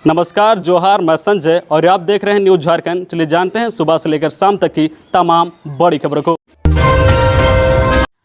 नमस्कार, जोहार, मैं संजय और आप देख रहे हैं न्यूज़ झारखंड। चलिए जानते हैं सुबह से लेकर शाम तक की तमाम बड़ी खबरों को।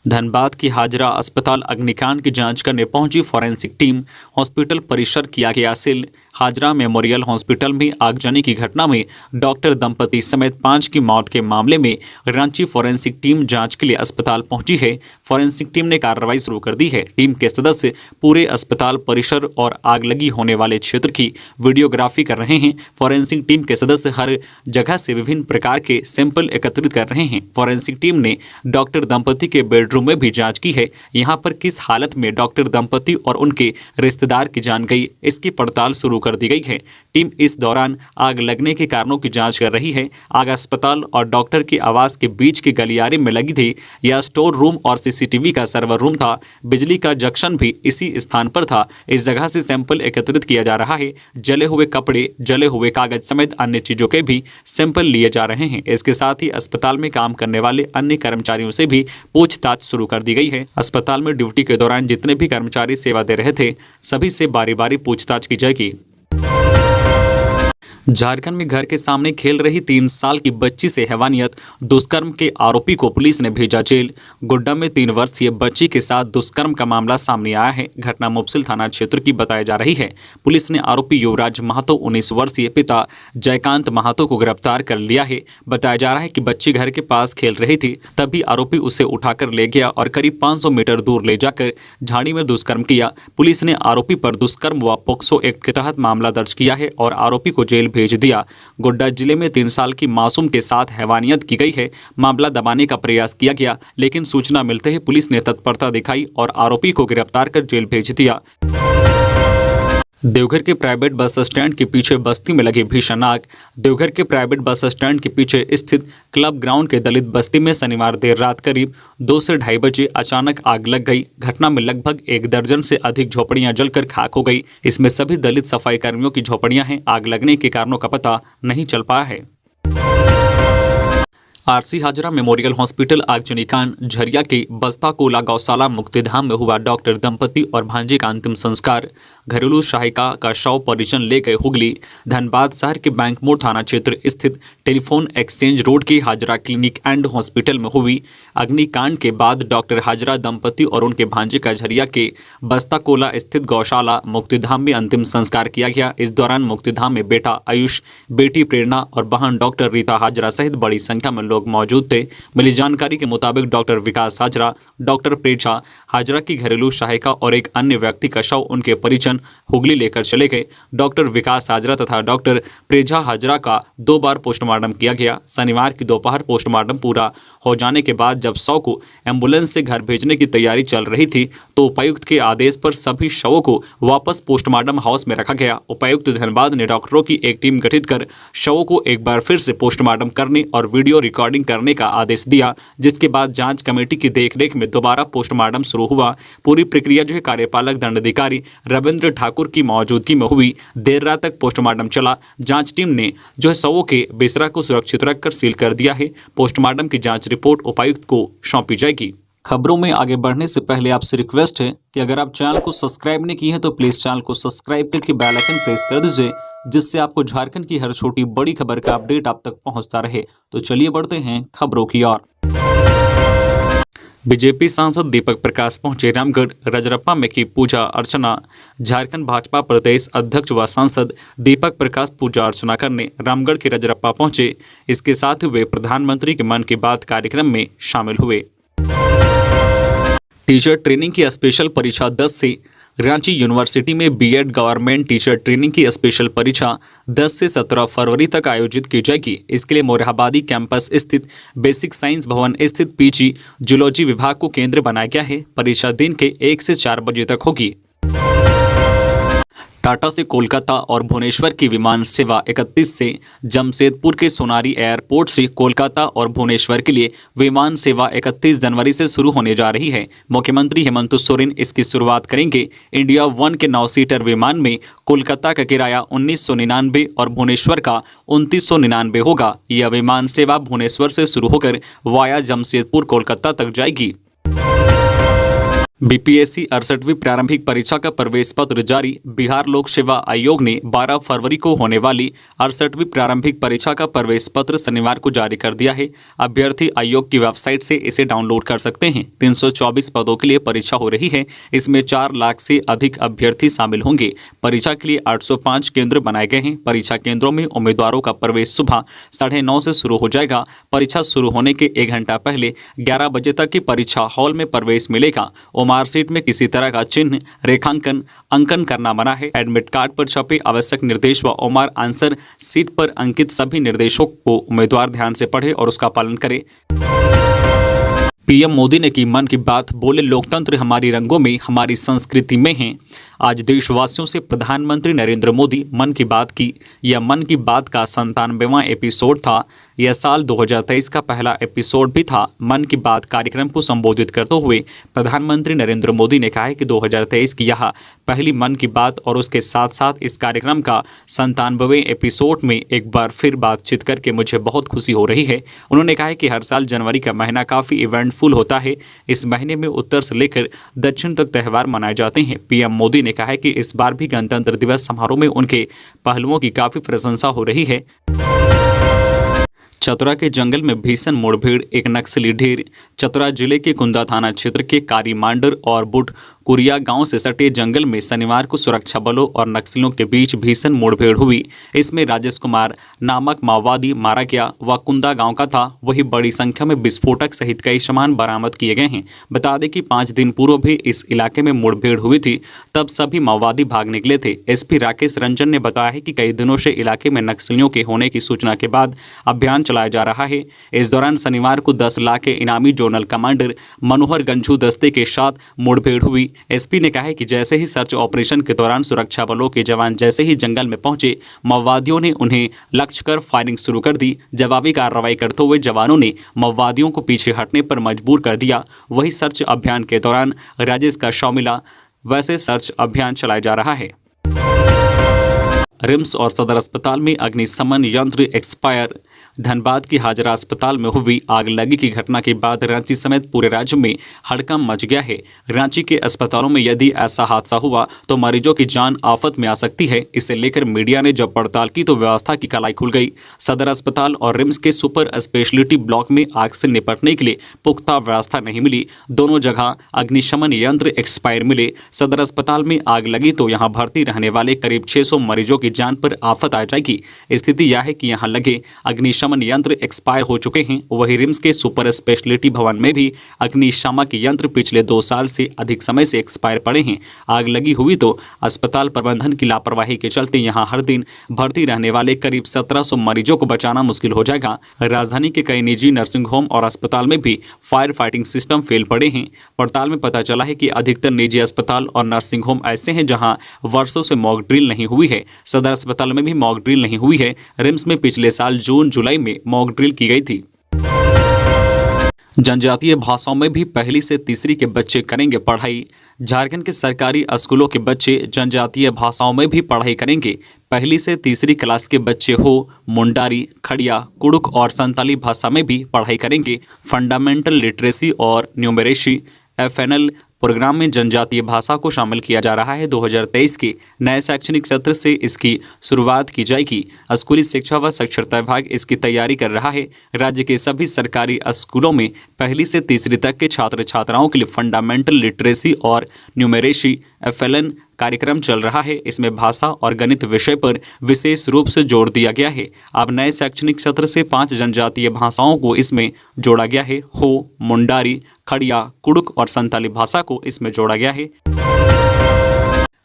धनबाद की हाजरा अस्पताल अग्निकांड की जांच करने पहुंची फॉरेंसिक टीम। हॉस्पिटल परिसर किया गया सील। हाजरा मेमोरियल हॉस्पिटल में आगजनी की घटना में डॉक्टर दंपति समेत 5 की मौत के मामले में रांची फॉरेंसिक टीम जांच के लिए अस्पताल पहुंची है। फॉरेंसिक टीम ने कार्रवाई शुरू कर दी है। टीम के सदस्य पूरे अस्पताल परिसर और आग लगी होने वाले क्षेत्र की वीडियोग्राफी कर रहे हैं। फॉरेंसिक टीम के सदस्य हर जगह से विभिन्न प्रकार के सैंपल एकत्रित कर रहे हैं। फॉरेंसिक टीम ने डॉक्टर दंपति के बेडरूम में भी जांच की है। यहां पर किस हालत में डॉक्टर दंपति और उनके रिश्तेदार की जान गई, इसकी पड़ताल शुरू कर दी गई है। टीम इस दौरान आग लगने के कारणों की जांच कर रही है। आग अस्पताल और डॉक्टर के आवास के बीच के गलियारे में लगी थी। यह स्टोर रूम और सीसीटीवी का सर्वर रूम था। बिजली का जंक्शन भी इसी स्थान पर था। इस जगह से सैंपल एकत्रित किया जा रहा है। जले हुए कपड़े, जले हुए कागज समेत अन्य चीजों के भी सैंपल लिए जा रहे हैं। इसके साथ ही अस्पताल में काम करने वाले अन्य कर्मचारियों से भी पूछताछ शुरू कर दी गई है। अस्पताल में ड्यूटी के दौरान जितने भी कर्मचारी सेवा दे रहे थे, सभी से बारी बारी पूछताछ की जाएगी। झारखंड में घर के सामने खेल रही 3 साल की बच्ची से हैवानियत, दुष्कर्म के आरोपी को पुलिस ने भेजा जेल। गोड्डा में 3 वर्षीय बच्ची के साथ दुष्कर्म का मामला सामने आया है। घटना मुफस्सिल थाना क्षेत्र की बताई जा रही है। पुलिस ने आरोपी युवराज महतो 19 वर्षीय पिता जयकांत महतो को गिरफ्तार कर लिया है। बताया जा रहा है कि बच्ची घर के पास खेल रही थी, तभी आरोपी उसे उठाकर ले गया और करीब 500 मीटर दूर ले जाकर झाड़ी में दुष्कर्म किया। पुलिस ने आरोपी पर दुष्कर्म व पोक्सो एक्ट के तहत मामला दर्ज किया है और आरोपी को जेल भेज दिया। गोड्डा जिले में 3 साल की मासूम के साथ हैवानियत की गई है। मामला दबाने का प्रयास किया गया, लेकिन सूचना मिलते ही पुलिस ने तत्परता दिखाई और आरोपी को गिरफ्तार कर जेल भेज दिया। देवघर के प्राइवेट बस स्टैंड के पीछे बस्ती में लगी भीषण आग। देवघर के प्राइवेट बस स्टैंड के पीछे स्थित क्लब ग्राउंड के दलित बस्ती में शनिवार देर रात करीब 2 से ढाई बजे अचानक आग लग गई। घटना में लगभग 1 दर्जन से अधिक झोपड़ियां जलकर खाक हो गई। इसमें सभी दलित सफाई कर्मियों की झोपड़ियां हैं। आग लगने के कारणों का पता नहीं चल पाया है। आरसी हाजरा मेमोरियल हॉस्पिटल आगजनी कांड। झरिया के बस्ता कोला गौशाला मुक्तिधाम में हुआ डॉक्टर दंपति और भांजे का अंतिम संस्कार। घरेलू सहायिका का शव परिजन ले गए हुगली। धनबाद शहर के बैंक मोड़ थाना क्षेत्र स्थित टेलीफोन एक्सचेंज रोड के हाजरा क्लिनिक एंड हॉस्पिटल में हुई अग्निकांड के बाद डॉक्टर हाजरा दंपति और उनके भांजे का झरिया के बस्ता कोला स्थित गौशाला मुक्तिधाम में अंतिम संस्कार किया गया। इस दौरान मुक्तिधाम में बेटा आयुष, बेटी प्रेरणा और बहन डॉक्टर रीता हाजरा सहित बड़ी संख्या में लोग मौजूद थे। मिली जानकारी के मुताबिक डॉक्टर विकास हाजरा, डॉक्टर प्रेझा हाजरा की घरेलू सहायिका और एक अन्य व्यक्ति का शव उनके परिजन हुगली लेकर चले गए। डॉक्टर विकास हाजरा तथा डॉक्टर प्रेझा हाजरा का 2 बार पोस्टमार्टम किया गया। शनिवार की दोपहर पोस्टमार्टम पूरा हो जाने के बाद जब शव को एम्बुलेंस से घर भेजने की तैयारी चल रही थी, तो उपायुक्त के आदेश पर सभी शवों को वापस पोस्टमार्टम हाउस में रखा गया। उपायुक्त धनबाद ने डॉक्टरों की एक टीम गठित कर शवों को एक बार फिर से पोस्टमार्टम करने और वीडियो रिकॉर्डिंग करने का आदेश दिया, जिसके बाद जांच कमेटी की देखरेख में दोबारा पोस्टमार्टम शुरू हुआ। पूरी प्रक्रिया जो है कार्यपालक दंडाधिकारी रविंद्र ठाकुर की मौजूदगी में हुई। देर रात तक पोस्टमार्टम चला। जांच टीम ने जो है शवों के बिस्तरा को सुरक्षित रखकर सील कर दिया है। पोस्टमार्टम की जांच रिपोर्ट उपायुक्त को सौंपी जाएगी। खबरों में आगे बढ़ने से पहले आपसे रिक्वेस्ट है कि अगर आप चैनल को सब्सक्राइब नहीं किए हैं तो प्लीज चैनल को सब्सक्राइब करके बेल आइकन प्रेस कर दीजिए, जिससे आपको झारखंड की हर छोटी बड़ी खबर का अपडेट आप तक पहुंचता रहे। तो चलिए बढ़ते हैं खबरों की ओर। बीजेपी सांसद दीपक प्रकाश पहुंचे रामगढ़। रजरप्पा में की पूजा अर्चना। झारखंड भाजपा प्रदेश अध्यक्ष व सांसद दीपक प्रकाश पूजा अर्चना करने रामगढ़ के रजरप्पा पहुंचे। इसके साथ ही वे प्रधानमंत्री के मन की बात कार्यक्रम में शामिल हुए। टीचर ट्रेनिंग की स्पेशल परीक्षा 10 से। रांची यूनिवर्सिटी में बीएड गवर्नमेंट टीचर ट्रेनिंग की स्पेशल परीक्षा 10 से 17 फरवरी तक आयोजित की जाएगी। इसके लिए मोरहाबादी कैंपस स्थित बेसिक साइंस भवन स्थित पीजी जूलॉजी विभाग को केंद्र बनाया गया है। परीक्षा दिन के 1 से 4 बजे तक होगी। टाटा से कोलकाता और भुवनेश्वर की विमान सेवा 31 से। जमशेदपुर के सोनारी एयरपोर्ट से कोलकाता और भुवनेश्वर के लिए विमान सेवा 31 जनवरी से शुरू होने जा रही है। मुख्यमंत्री हेमंत सोरेन इसकी शुरुआत करेंगे। इंडिया 1 के 9 सीटर विमान में कोलकाता का किराया 1999 और भुवनेश्वर का 2999 होगा। यह विमान सेवा भुवनेश्वर से शुरू होकर वाया जमशेदपुर कोलकाता तक जाएगी। बीपीएससी 68वीं प्रारंभिक परीक्षा का प्रवेश पत्र जारी। बिहार लोक सेवा आयोग ने 12 फरवरी को होने वाली 68वीं प्रारंभिक परीक्षा का प्रवेश पत्र शनिवार को जारी कर दिया है। अभ्यर्थी आयोग की वेबसाइट से इसे डाउनलोड कर सकते हैं। 324 पदों के लिए परीक्षा हो रही है। इसमें 4 लाख से अधिक अभ्यर्थी शामिल होंगे। परीक्षा के लिए 805 केंद्र बनाए गए हैं। परीक्षा केंद्रों में उम्मीदवारों का प्रवेश सुबह 9:30 से शुरू हो जाएगा। परीक्षा शुरू होने के 1 घंटा पहले 11 बजे तक की परीक्षा हॉल में प्रवेश मिलेगा। मार्कशीट में किसी तरह का चिन्ह, रेखांकन, अंकन करना मना है। एडमिट कार्ड पर छपे आवश्यक निर्देश व ओमार आंसर सीट पर अंकित सभी निर्देशों को उम्मीदवार ध्यान से पढ़े और उसका पालन करे। पीएम मोदी ने की मन की बात, बोले लोकतंत्र हमारी रंगों में, हमारी संस्कृति में है। आज देशवासियों से प्रधानमंत्री नरेंद्र मोदी मन की बात की। यह मन की बात का 97वां एपिसोड था। यह साल 2023 का पहला एपिसोड भी था। मन की बात कार्यक्रम को संबोधित करते हुए प्रधानमंत्री नरेंद्र मोदी ने कहा है कि 2023 की यह पहली मन की बात और उसके साथ साथ इस कार्यक्रम का 97वें एपिसोड में एक बार फिर बातचीत करके मुझे बहुत खुशी हो रही है। उन्होंने कहा है कि हर साल जनवरी का महीना काफ़ी इवेंटफुल होता है। इस महीने में उत्तर से लेकर दक्षिण तक त्यौहार मनाए जाते हैं। पीएम मोदी ने कहा है कि इस बार भी गणतंत्र दिवस समारोह में उनके पहलुओं की काफ़ी प्रशंसा हो रही है। चतरा के जंगल में भीषण मुठभेड़, एक नक्सली ढेर। चतरा जिले के कुंदा थाना क्षेत्र के कारीमांडर और बुट कुरिया गांव से सटे जंगल में शनिवार को सुरक्षा बलों और नक्सलियों के बीच भीषण मुठभेड़ हुई। इसमें राजेश कुमार नामक माओवादी मारा गया। वह कुंदा गांव का था। वही बड़ी संख्या में विस्फोटक सहित कई सामान बरामद किए गए हैं। बता दें कि 5 दिन पूर्व भी इस इलाके में मुठभेड़ हुई थी। तब सभी माओवादी भाग निकले थे। एसपी राकेश रंजन ने बताया है कि कई दिनों से इलाके में नक्सलियों के होने की सूचना के बाद अभियान चलाया जा रहा है। इस दौरान शनिवार को 10 लाख के इनामी जोनल कमांडर मनोहर गंझू दस्ते के साथ मुठभेड़ हुई। एसपी ने कहा है कि जैसे ही सर्च ऑपरेशन के दौरान सुरक्षा बलों के जवान जैसे ही जंगल में पहुंचे, माओवादियों ने उन्हें लक्ष्य कर फायरिंग शुरू कर दी। जवाबी कार्रवाई करते हुए जवानों ने माओवादियों को पीछे हटने पर मजबूर कर दिया। वही सर्च अभियान के दौरान राजेश का शव मिला। वैसे सर्च अभियान चलाया जा रहा है। रिम्स और सदर अस्पताल में अग्निशमन यंत्र एक्सपायर। धनबाद की हाजरा अस्पताल में हुई आग लगी की घटना के बाद रांची समेत पूरे राज्य में हड़कंप मच गया है। रांची के अस्पतालों में यदि ऐसा हादसा हुआ तो मरीजों की जान आफत में आ सकती है। इसे लेकर मीडिया ने जब पड़ताल की तो व्यवस्था की कलाई खुल गई। सदर अस्पताल और रिम्स के सुपर स्पेशलिटी ब्लॉक में आग से निपटने के लिए पुख्ता व्यवस्था नहीं मिली। दोनों जगह अग्निशमन यंत्र एक्सपायर मिले। सदर अस्पताल में आग लगी तो यहाँ भर्ती रहने वाले करीब 600 मरीजों की जान पर आफत आ जाएगी। स्थिति यह है कि यहाँ लगे अग्निशमन यंत्र एक्सपायर हो चुके हैं। वही रिम्स के सुपर स्पेशलिटी भवन में भी अग्निशामक यंत्र पिछले 2 साल से अधिक समय से एक्सपायर पड़े हैं। आग लगी हुई तो अस्पताल प्रबंधन की लापरवाही के चलते यहां हर दिन भर्ती रहने वाले करीब 1700 मरीजों को बचाना मुश्किल हो जाएगा। राजधानी के कई निजी नर्सिंग होम और अस्पताल में भी फायर फाइटिंग सिस्टम फेल पड़े हैं। पड़ताल में पता चला है कि अधिकतर निजी अस्पताल और नर्सिंग होम ऐसे हैं जहां वर्षों से मॉक ड्रिल नहीं हुई है। सदर अस्पताल में भी मॉक ड्रिल नहीं हुई है। रिम्स में पिछले साल जून जुलाई में मॉक ड्रिल की गई थी। जनजातीय भाषाओं में भी पहली से तीसरी के बच्चे करेंगे पढ़ाई। झारखंड के सरकारी स्कूलों के बच्चे जनजातीय भाषाओं में भी पढ़ाई करेंगे। पहली से तीसरी क्लास के बच्चे हो मुंडारी, खड़िया, कुड़ुक और संताली भाषा में भी पढ़ाई करेंगे। फंडामेंटल लिटरेसी और न्यूमरेसी FNL प्रोग्राम में जनजातीय भाषा को शामिल किया जा रहा है। 2023 के नए शैक्षणिक सत्र से इसकी शुरुआत की जाएगी। स्कूली शिक्षा व साक्षरता विभाग इसकी तैयारी कर रहा है। राज्य के सभी सरकारी स्कूलों में पहली से तीसरी तक के छात्र छात्राओं के लिए फंडामेंटल लिटरेसी और न्यूमरेसी FLN कार्यक्रम चल रहा है। इसमें भाषा और गणित विषय पर विशेष रूप से जोर दिया गया है। अब नए शैक्षणिक सत्र से 5 जनजातीय भाषाओं को इसमें जोड़ा गया है। हो, मुंडारी, खड़िया, कुड़ुक और संताली भाषा को इसमें जोड़ा गया है।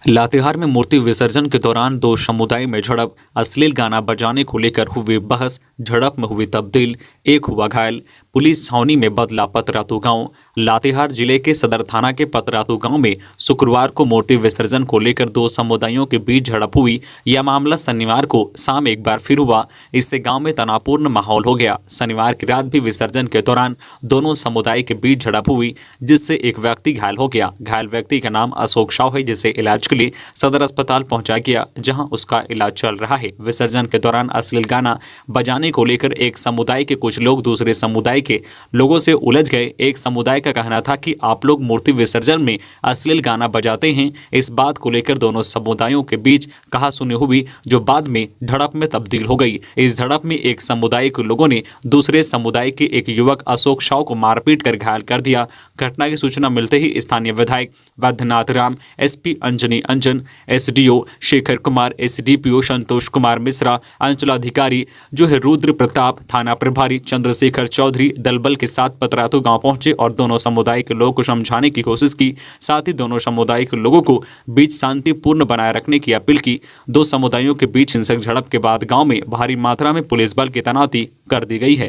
लातेहार में मूर्ति विसर्जन के दौरान 2 समुदाय में झड़प। अश्लील गाना बजाने को लेकर हुई बहस, झड़प में हुई तब्दील, एक हुआ घायल। पुलिस छावनी में बदला पतरातू गांव। लातेहार जिले के सदर थाना के पतरातू गांव में शुक्रवार को मूर्ति विसर्जन को लेकर 2 समुदायों के बीच झड़प हुई। यह मामला शनिवार को शाम एक बार फिर हुआ। इससे गांव में तनावपूर्ण माहौल हो गया। शनिवार की रात भी विसर्जन के दौरान दोनों समुदाय के बीच झड़प हुई, जिससे एक व्यक्ति घायल हो गया। घायल व्यक्ति का नाम अशोक साव है, जिसे इलाज के लिए सदर अस्पताल पहुंचाया गया, जहां उसका इलाज चल रहा है। विसर्जन के दौरान अश्लील गाना बजाने को लेकर एक समुदाय के कुछ लोग दूसरे समुदाय के लोगों से उलझ गए। एक समुदाय का का कहना था कि आप लोग मूर्ति विसर्जन में अश्लील गाना बजाते हैं। इस बात को लेकर दोनों समुदायों के बीच कहासुनी हुई, जो बाद में झड़प में तब्दील हो गई। इस झड़प में एक समुदाय के लोगों ने दूसरे समुदाय के एक युवक अशोक शाह को मारपीट कर घायल कर दिया। घटना की सूचना मिलते ही स्थानीय विधायक वैद्यनाथ राम, एसपी अंजनी अंजन, एसडीओ शेखर कुमार, एसडीपीओ संतोष कुमार मिश्रा, अंचलाधिकारी जो है रुद्र प्रताप, थाना प्रभारी चंद्रशेखर चौधरी दलबल के साथ पतरातू गांव पहुंचे और दोनों समुदाय के लोगों को समझाने की कोशिश की। साथ ही दोनों समुदाय के लोगों को बीच शांतिपूर्ण बनाए रखने की अपील की। दो समुदायों के बीच हिंसक झड़प के बाद गांव में भारी मात्रा में पुलिस बल की तैनाती कर दी गई है।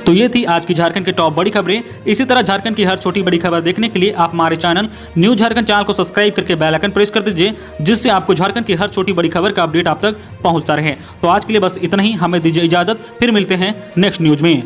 तो ये थी आज की झारखंड की टॉप बड़ी खबरें। इसी तरह झारखंड की हर छोटी बड़ी खबर देखने के लिए आप हमारे चैनल न्यूज झारखंड चैनल को सब्सक्राइब करके बेल आइकन प्रेस कर दीजिए, जिससे आपको झारखंड की हर छोटी बड़ी खबर का अपडेट आप तक पहुंचता रहे। तो आज के लिए बस इतना ही, हमें दीजिए इजाजत, फिर मिलते हैं नेक्स्ट न्यूज में।